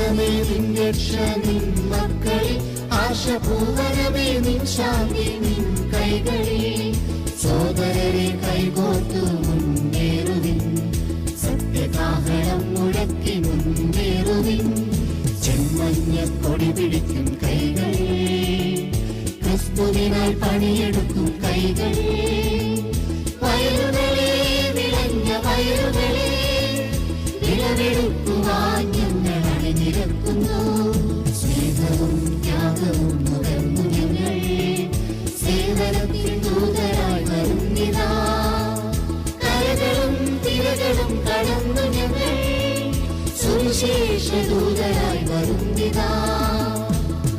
ഭാരതമേ നിൻ രക്ഷ നിൻ മക്കളിൽ, ആശപൂവനമേ നിൻ ശാന്തി നിൻ കൈകളിൽ. സോദരരെ കൈകോർത്തു മുന്നേറുവിൻ, സത്യകാഹളം മുഴക്കി മുന്നേറുവിൻ. ചെമ്മഞ്ഞ കൊടി പിടിക്കും കൈകൾ, ക്രിസ്തുവിനായി പണിയെടുക്കും കൈകൾ. വയലുകളെ വിളഞ്ഞ വയലുകളെ, വിളവെടുക്കുവാൻ ഞങ്ങൾ അണിനിരക്കുന്നു. സ്നേഹവും ത്യാഗവും നുകർന്നു ഞങ്ങൾ, സേവനത്തിൽ ദൂതരായി വരുന്നിതാ. കരകളും തിരകളും കടന്നു ഞങ്ങൾ, സുവിശേഷ ദൂതരായി വരുന്നിതാ.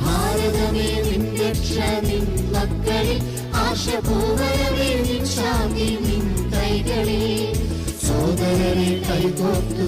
ഭാരതമേ നിൻ രക്ഷ നിൻ മക്കളിൽ, ആശപൂവനമേ നിൻ ശാന്തി നിൻ കൈകളിൽ. സോദരരെ കൈകോർത്തു